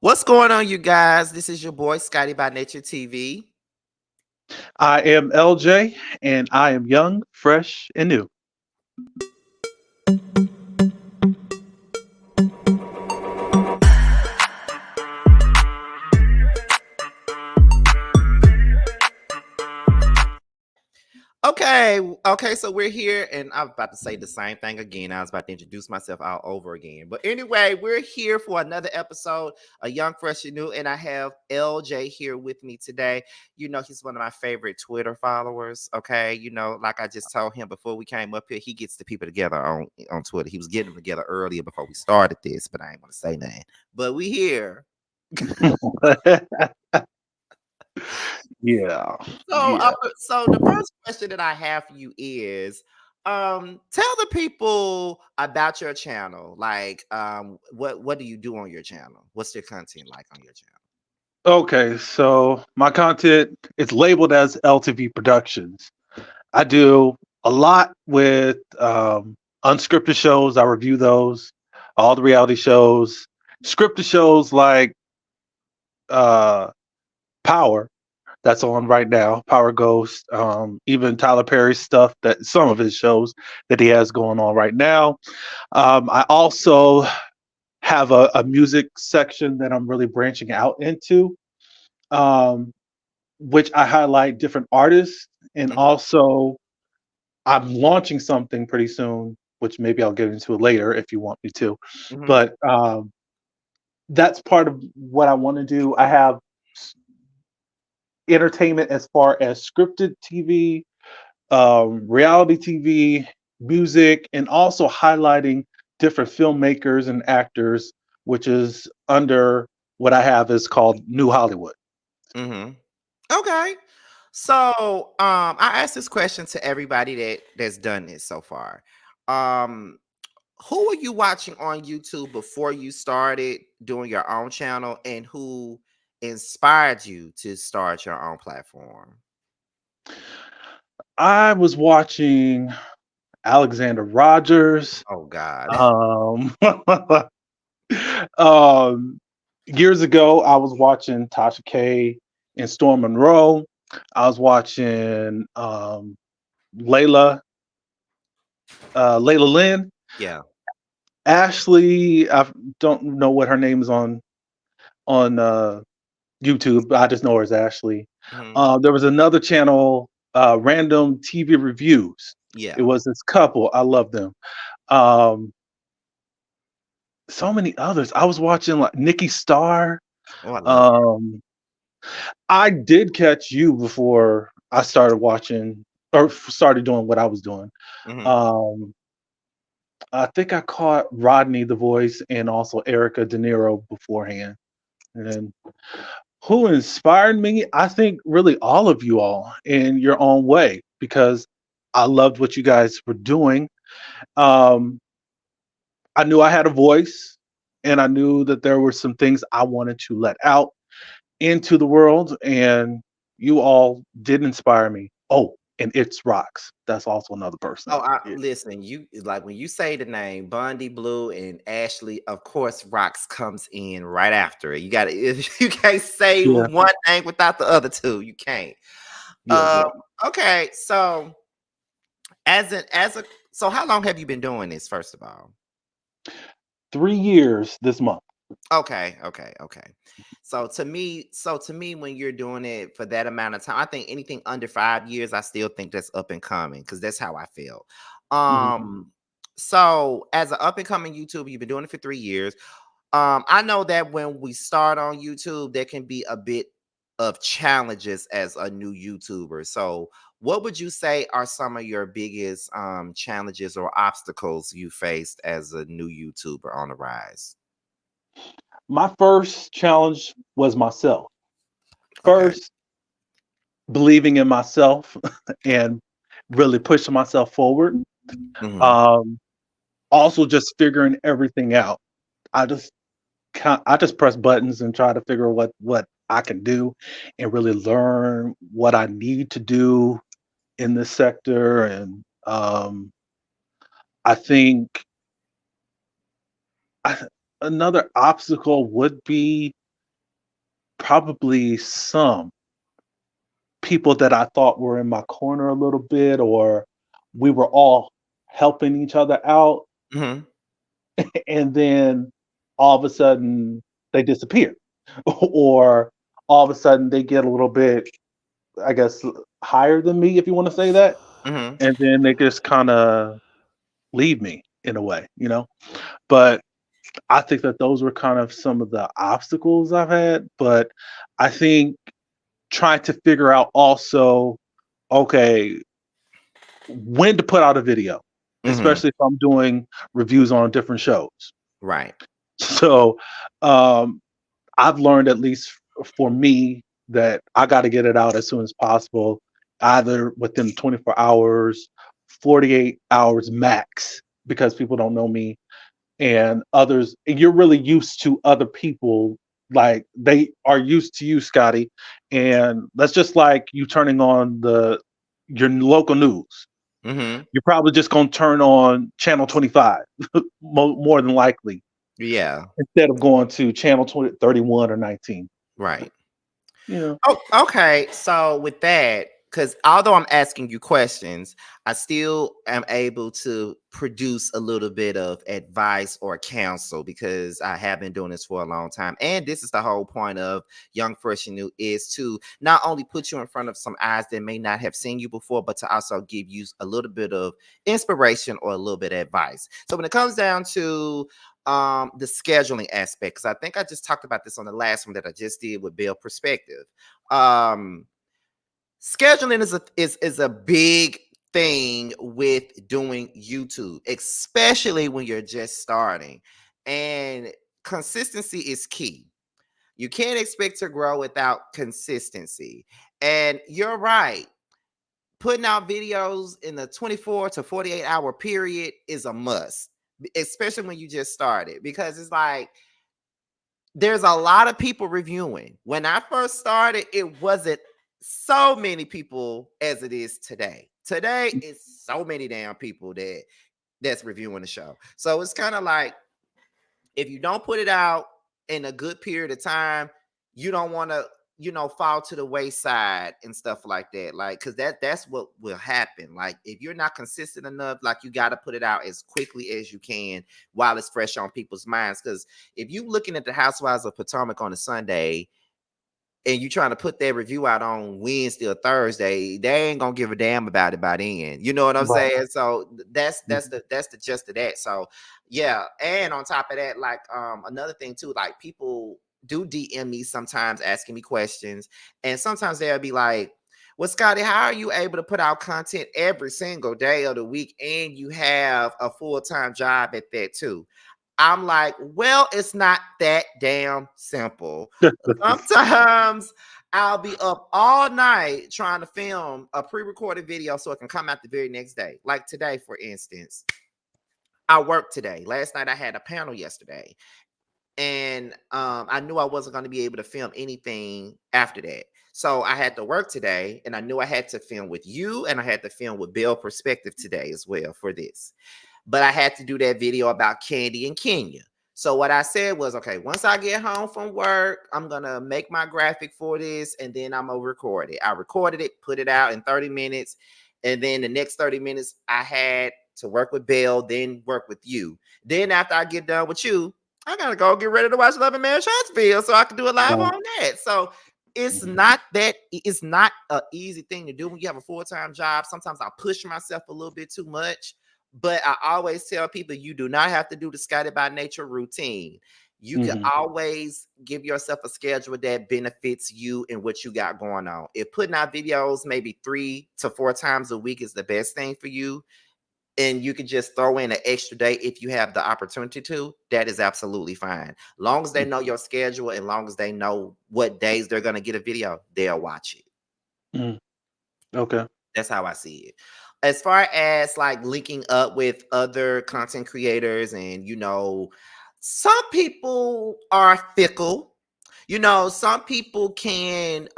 What's going on, you guys? This is your boy Scotty by Nature TV. I am LJ, and I am young, fresh, and new. Okay, so we're here, and I'm about to say the same thing again. I was about to introduce myself all over again. But anyway, we're here for another episode, a young, fresh, and new, and I have LJ here with me today. He's one of my favorite Twitter followers. Okay, like I just told him before we came up here, he gets the people together on Twitter. He was getting them together earlier before we started this, but I ain't want to say nothing. But we here. Yeah, So, yeah. so the first question that I have for you is, tell the people about your channel. Like, what do you do on your channel? What's your content like on your channel? Okay, so my content is labeled as LTV Productions. I do a lot with unscripted shows. I review those, all the reality shows, scripted shows like uh, Power. That's on right now. Power Ghost, even Tyler Perry's stuff that some of his shows that he has going on right now. I also have a music section that I'm really branching out into, um, which I highlight different artists, and Hmm. also I'm launching something pretty soon, which maybe I'll get into it later if you want me to. Hmm. But that's part of what I want to do. I have entertainment as far as scripted TV, reality TV, music, and also highlighting different filmmakers and actors, which is under what I have is called New Hollywood. Hmm. Okay. So, I asked this question to everybody that's done this so far. Um, who were you watching on YouTube before you started doing your own channel, and who inspired you to start your own platform? I was watching Alexander Rogers. Oh God. Um, um, years ago, I was watching Tasha K and Storm Monroe. I was watching Layla, Layla Lynn. Yeah. Ashley, I don't know what her name is on YouTube, but I just know her as Ashley. Mhm. There was another channel, Random TV Reviews. It Yeah. was this couple. I love them. Um, so many others. I was watching like Nikki Starr. Oh, I love her. Um, I did catch you before I started watching or started doing what I was doing. Mhm. Um, I think I caught Rodney the Voice and also Erica De Niro beforehand. And who inspired me? I think really all of you all in your own way because I loved what you guys were doing. Um, I knew I had a voice and I knew that there were some things I wanted to let out into the world, and you all did inspire me. Oh, and It's Rocks. That's also another person. Oh, listen, you like when you say the name Bundy Blue and Ashley, of course, Rocks comes in right after it. You got to you can't say Yeah, one thing without the other two. You can't. yeah, Um, yeah. okay, so as a so how long have you been doing this, first of all? 3 years this month. Okay. So to me, when you're doing it for that amount of time, I think anything under 5 years, I still think that's up and coming because that's how I feel. Mhm. So as an up and coming YouTuber, you've been doing it for 3 years. I know that when we start on YouTube, there can be a bit of challenges as a new YouTuber. So, what would you say are some of your biggest challenges or obstacles you faced as a new YouTuber on the rise? My first challenge was myself. Okay. First, believing in myself and really pushing myself forward. Mhm. Um, Also, just figuring everything out. I just I just press buttons and try to figure what I can do, and really learn what I need to do in this sector. And I think I, another obstacle would be. probably some people that I thought were in my corner a little bit, or we were all helping each other out, Mhm. and then all of a sudden they disappear, or all of a sudden they get a little bit, I guess, higher than me, if you want to say that, Mhm. and then they just kind of leave me in a way, you know. But I think that those were kind of some of the obstacles I've had. But I think trying to figure out also, okay, when to put out a video, Mhm. especially if I'm doing reviews on different shows. Right. So um, I've learned, at least for me, that I got to get it out as soon as possible, either within 24 hours, 48 hours max, because people don't know me, and others. And you're really used to other people, like they are used to you, Scotty. And that's just like you turning on the your local news. Mhm. You're probably just going to turn on channel 25 more than likely, Yeah. instead of going to channel 20, 31 or 19. Right. You know. Oh, okay. So with that, because although I'm asking you questions, I still am able to produce a little bit of advice or counsel because I have been doing this for a long time. And this is the whole point of Young Fresh and New, is to not only put you in front of some eyes that may not have seen you before, but to also give you a little bit of inspiration or a little bit of advice. So when it comes down to the scheduling aspect, because I think I just talked about this on the last one that I just did with Bill Perspective. um Scheduling is a big thing with doing YouTube, especially when you're just starting, and consistency is key. You can't expect to grow without consistency. And you're right, putting out videos in the 24 to 48 hour period is a must, especially when you just started, because it's like there's a lot of people reviewing. When I first started, it wasn't so many people as it is today. Today is so many damn people that's reviewing the show. So it's kind of like, if you don't put it out in a good period of time, you don't want to, fall to the wayside and stuff like that. Like, because that's what will happen. Like, if you're not consistent enough, like, you got to put it out as quickly as you can while it's fresh on people's minds. Because if you looking at the Housewives of Potomac on a Sunday and you trying to put that review out on Wednesday or Thursday, they ain't gonna give a damn about it by then. You know what I'm Right. saying? So that's Mhm. the gist of that. So yeah, and on top of that, like another thing too, like people do DM me sometimes asking me questions, and sometimes they'll be like, "Well, Scotty, how are you able to put out content every single day of the week and you have a full-time job at that too?" I'm like, well, it's not that damn simple. Sometimes I'll be up all night trying to film a pre-recorded video so it can come out the very next day. Like today, for instance, I worked today. Last night I had a panel yesterday, and I knew I wasn't going to be able to film anything after that. So I had to work today, and I knew I had to film with you, and I had to film with Bill Perspective today as well for this. But I had to do that video about Candy and Kenya. So what I said was, okay, once I get home from work, I'm gonna make my graphic for this, and then I'm gonna record it. I recorded it, put it out in 30 minutes, and then the next 30 minutes I had to work with Bill, then work with you. Then after I get done with you, I gotta go get ready to watch Love and Marriage Huntsville so I can do it live Right. on that. So Mhm. it's not an easy thing to do when you have a full-time job. Sometimes I push myself a little bit too much, but I always tell people you do not have to do the Scotty by Nature routine. You can Mhm. always give yourself a schedule that benefits you and what you got going on. If putting out videos maybe 3 to 4 times a week is the best thing for you, and you can just throw in an extra day if you have the opportunity to, that is absolutely fine. Long as they know your schedule and long as they know what days they're going to get a video, they'll watch it. Mhm. Okay. That's how I see it. As far as like linking up with other content creators, and some people are fickle. Some people can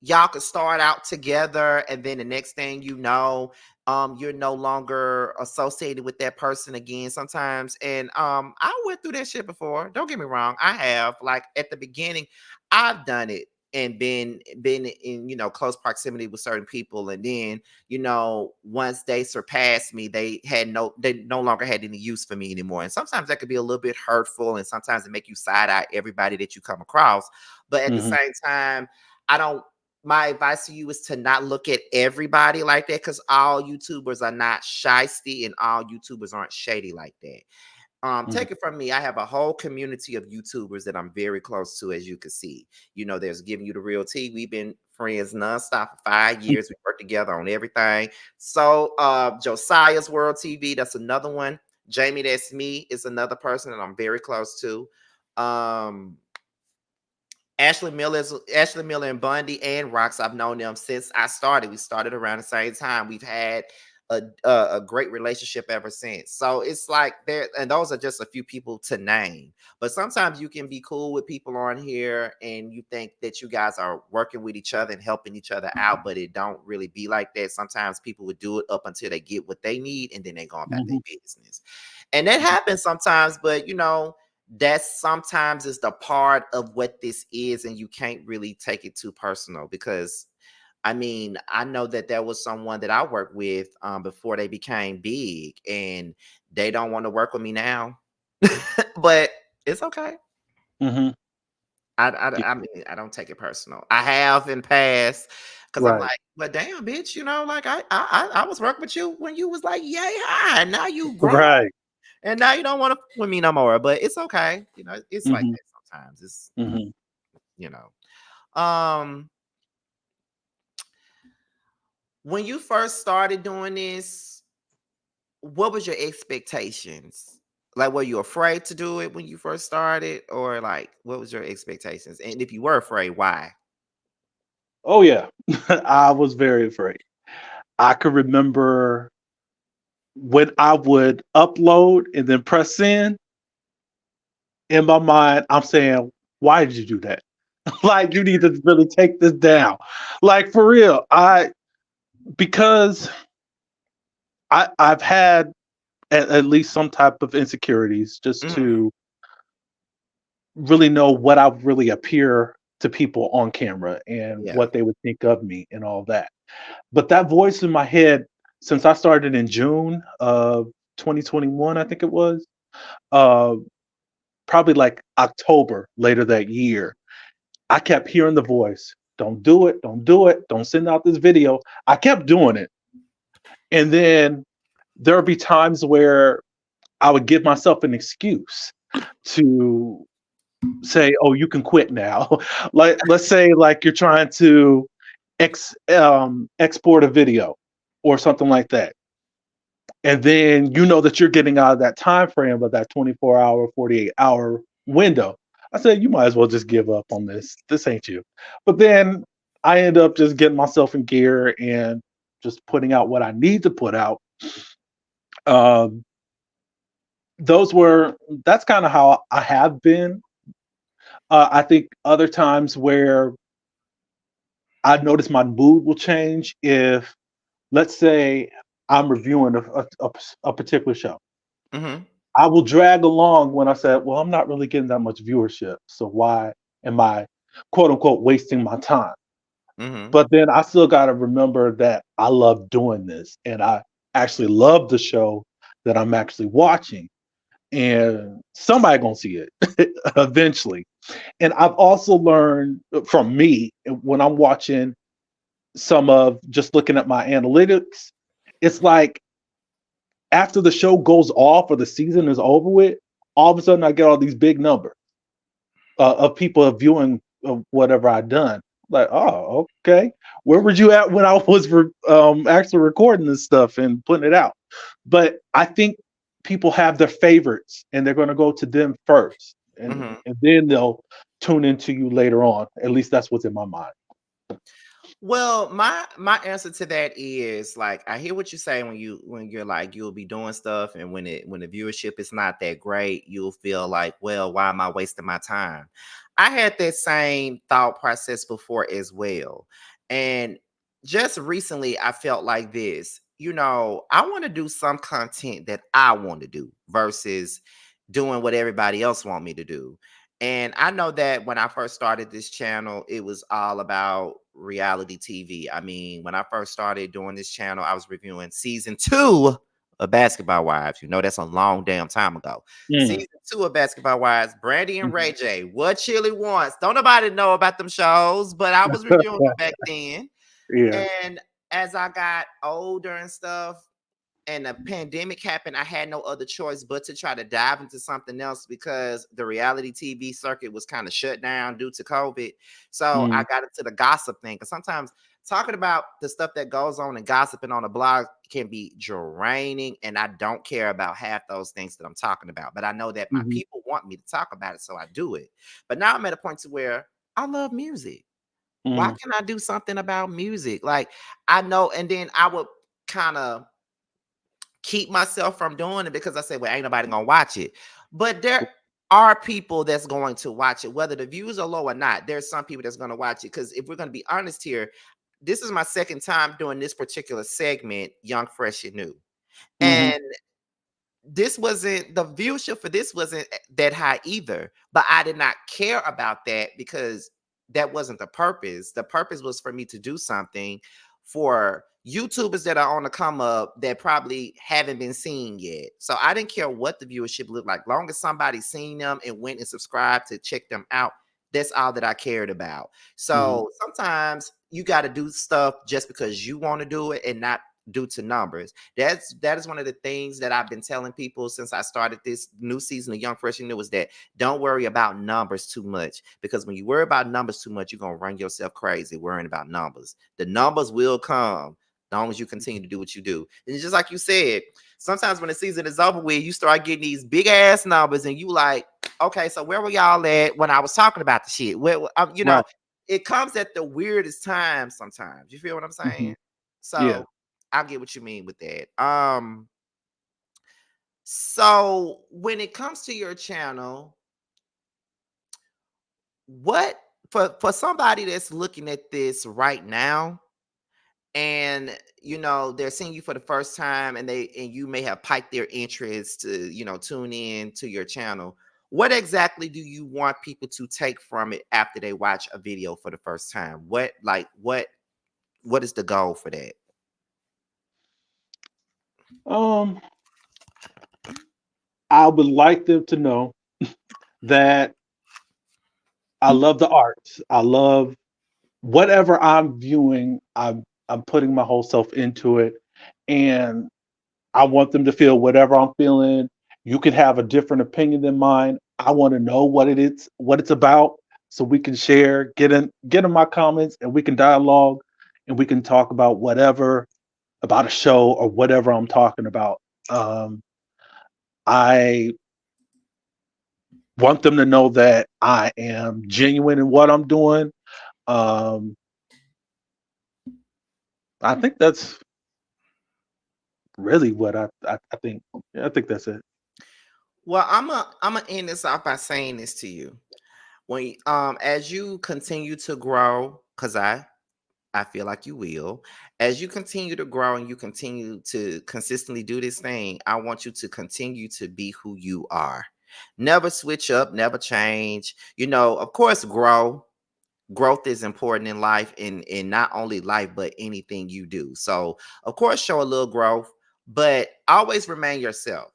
y'all could start out together, and then the next thing you know, you're no longer associated with that person again sometimes. And I went through that shit before. Don't get me wrong. I have, like, at the beginning, I've done it and been in, close proximity with certain people. And then, once they surpassed me, they no longer had any use for me anymore. And sometimes that could be a little bit hurtful, and sometimes it make you side eye everybody that you come across. But at the Hmm. same time, I don't my advice to you is to not look at everybody like that, because all YouTubers are not shisty and all YouTubers aren't shady like that. Hmm. Take it from me. I have a whole community of YouTubers that I'm very close to, as you can see. There's Giving You the Real Tea. We've been friends nonstop for 5 years. We work together on everything. So Josiah's World TV, that's another one. Jamie That's Me is another person that I'm very close to. Um, Ashley Miller and Bundy and Rocks. I've known them since I started. We started around the same time. We've had a great relationship ever since. So it's like there, and those are just a few people to name. But sometimes you can be cool with people on here, and you think that you guys are working with each other and helping each other out, but it don't really be like that. Sometimes people would do it up until they get what they need, and then they go about their Hmm. business, and that happens sometimes. But that sometimes is the part of what this is, and you can't really take it too personal, because I mean, I know that there was someone that I worked with before they became big, and they don't want to work with me now. But it's okay. Hmm. I mean, I don't take it personal. I have in past, because I'm Right. like, but damn, bitch, like I was working with you when you was like yay high, and now you grown, Right. and now you don't want to with me no more. But it's okay. It's like Hmm. that sometimes. It's Hmm. you know. Um, when you first started doing this, what was your expectations? Like, were you afraid to do it when you first started, or like, what was your expectations? And if you were afraid, why? Oh yeah, I was very afraid. I could remember when I would upload and then press send. In my mind, I'm saying, "Why did you do that? Like, you need to really take this down." Like for real, because I've had at least some type of insecurities just Hmm. to really know what I really appear to people on camera and Yeah. what they would think of me and all that. But that voice in my head, since I started in June of 2021, I think it was, uh, probably like October later that year, I kept hearing the voice. Don't do it. Don't do it. Don't send out this video. I kept doing it. And then there would be times where I would give myself an excuse to say, "Oh, you can quit now." Like, let's say, like you're trying to export a video or something like that, and then you know that you're getting out of that time frame of that 24-hour, 48-hour window. I said, you might as well just give up on this. This ain't you. But then I end up just getting myself in gear and just putting out what I need to put out. Um, those were that's kind of how I have been. I think other times where I notice my mood will change if, let's say, I'm reviewing a particular show. Hmm. I will drag along when I said, well, I'm not really getting that much viewership. So why am I, quote unquote, wasting my time? Hmm. But then I still got to remember that I love doing this and I actually love the show that I'm actually watching. And somebody gonna see it eventually. And I've also learned from me when I'm watching some of just looking at my analytics, it's like after the show goes off or the season is over with, all of a sudden I get all these big numbers of people viewing of whatever I've done. Like, oh, okay. Where were you at when I was actually recording this stuff and putting it out? But I think people have their favorites and they're going to go to them first, Hmm. and then they'll tune into you later on. At least that's what's in my mind. Well, my answer to that is, like, I hear what you say when you're like, you'll be doing stuff, and when the viewership is not that great, you'll feel like, well, why am I wasting my time? I had that same thought process before as well. And just recently I felt like this. I want to do some content that I want to do versus doing what everybody else want me to do. And I know that when I first started this channel, it was all about reality TV. I mean, when I first started doing this channel, I was reviewing season 2 of Basketball Wives. That's a long damn time ago. Mm. Season 2 of Basketball Wives, Brandy and Mhm. Ray J, What Chili Wants. Don't nobody know about them shows, but I was reviewing them back then. Yeah. And as I got older and stuff, and the pandemic happened, I had no other choice but to try to dive into something else because the reality TV circuit was kind of shut down due to COVID. So I Mm. got into the gossip thing because sometimes talking about the stuff that goes on and gossiping on a blog can be draining. And I don't care about half those things that I'm talking about. But I know that my Mhm. people want me to talk about it, so I do it. But now I'm at a point to where I love music. Why Mm. can't I do something about music? Like I know, and then I would kind of keep myself from doing it because I say, well, ain't nobody gonna watch it. But there are people that's going to watch it, whether the views are low or not. There's some people that's gonna watch it. Because if we're gonna be honest here, this is my second time doing this particular segment, Young, Fresh, and New. Mhm. And this wasn't the viewership for this wasn't that high either, but I did not care about that because that wasn't the purpose. The purpose was for me to do something for YouTubers that are on the come up that probably haven't been seen yet. So I didn't care what the viewership looked like. Long as somebody seen them and went and subscribed to check them out, that's all that I cared about. Mhm. So sometimes you got to do stuff just because you want to do it and not due to numbers. That is one of the things that I've been telling people since I started this new season of Young Fresh and New is that don't worry about numbers too much, because when you worry about numbers too much, you're gonna run yourself crazy worrying about numbers. The numbers will come as long as you continue to do what you do. And it's just like you said, sometimes when the season is over with, you start getting these big ass numbers, and you like, okay, so where were y'all at when I was talking about the shit? Right. It comes at the weirdest times sometimes. You feel what I'm saying? Mhm. Yeah. So I get what you mean with that. So when it comes to your channel, what for somebody that's looking at this right now and they're seeing you for the first time and you may have piked their interest to tune in to your channel, what exactly do you want people to take from it after they watch a video for the first time? What is the goal for that? Um, I would like them to know that I love the arts. I love whatever I'm viewing. I'm putting my whole self into it, and I want them to feel whatever I'm feeling. You could have a different opinion than mine. I want to know what it's about, so we can share, get in my comments, and we can dialogue, and we can talk about whatever about a show or whatever I'm talking about. Um, I want them to know that I am genuine in what I'm doing. Um, I think that's really what I think. Yeah, I think that's it. Well, I'm gonna end this off by saying this to you. When as you continue to grow, because I feel like you will, as you continue to grow and you continue to consistently do this thing, I want you to continue to be who you are. Never switch up, never change. Of course, growth is important in life, in not only life but anything you do. So of course show a little growth, but always remain yourself,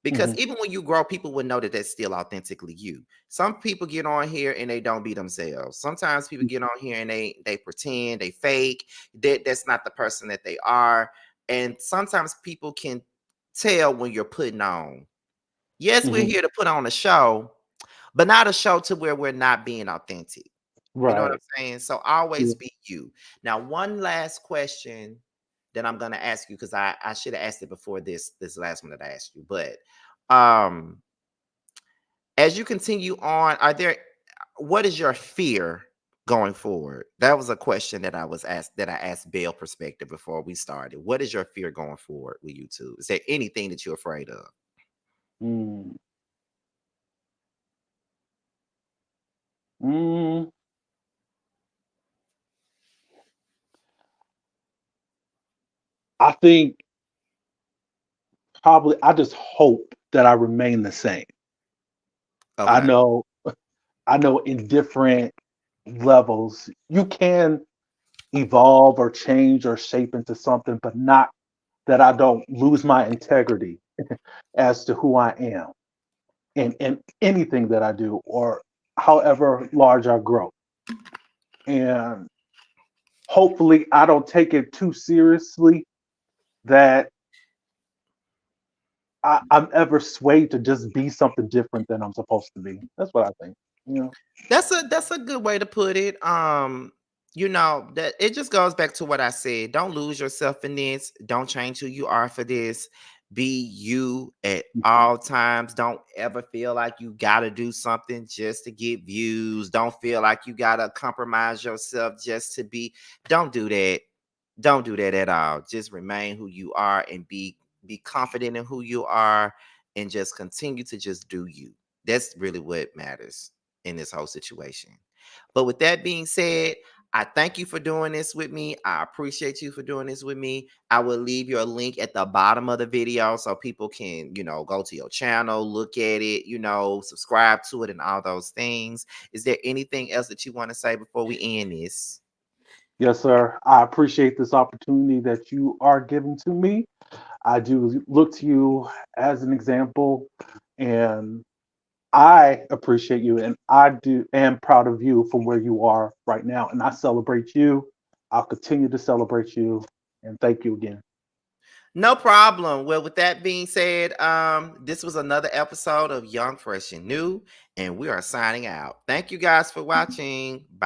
because Hmm. even when you grow, people will know that that's still authentically you. Some people get on here and they don't be themselves. Sometimes people get on here and they pretend, they fake. That's not the person that they are. And sometimes people can tell when you're putting on. Yes, we're Hmm. here to put on a show, but not a show to where we're not being authentic. You know what I'm Right. saying? So Yeah. always be you. Now, one last question that I'm gonna ask you, because I should have asked it before this last one that I asked you. But um as you continue on, what is your fear going forward? That was a question that I asked Bell Perspective before we started. What is your fear going forward with YouTube? Is there anything that you're afraid of? Mm. Mm. I think probably I just hope that I remain the same. I Okay. know I know in different levels you can evolve or change or shape into something, but not that I don't lose my integrity as to who I am in anything that I do or however large I grow. And hopefully I don't take it too seriously that I'm ever swayed to just be something different than I'm supposed to be. That's what I think. You know? That's a good way to put it. That it just goes back to what I said. Don't lose yourself in this. Don't change who you are for this. Be you at Mhm. all times. Don't ever feel like you gotta do something just to get views. Don't feel like you gotta compromise yourself just to be. Don't do that. Don't do that at all. Just remain who you are and be confident in who you are and just continue to just do you. That's really what matters in this whole situation. But with that being said, I thank you for doing this with me. I appreciate you for doing this with me. I will leave your link at the bottom of the video so people can, go to your channel, look at it, subscribe to it and all those things. Is there anything else that you want to say before we end this? Yes, sir. I appreciate this opportunity that you are giving to me. I do look to you as an example, and I appreciate you, and I do am proud of you from where you are right now, and I celebrate you. I'll continue to celebrate you, and thank you again. No problem. Well, with that being said, this was another episode of Young, Fresh, and New, and we are signing out. Thank you guys for watching. Bye.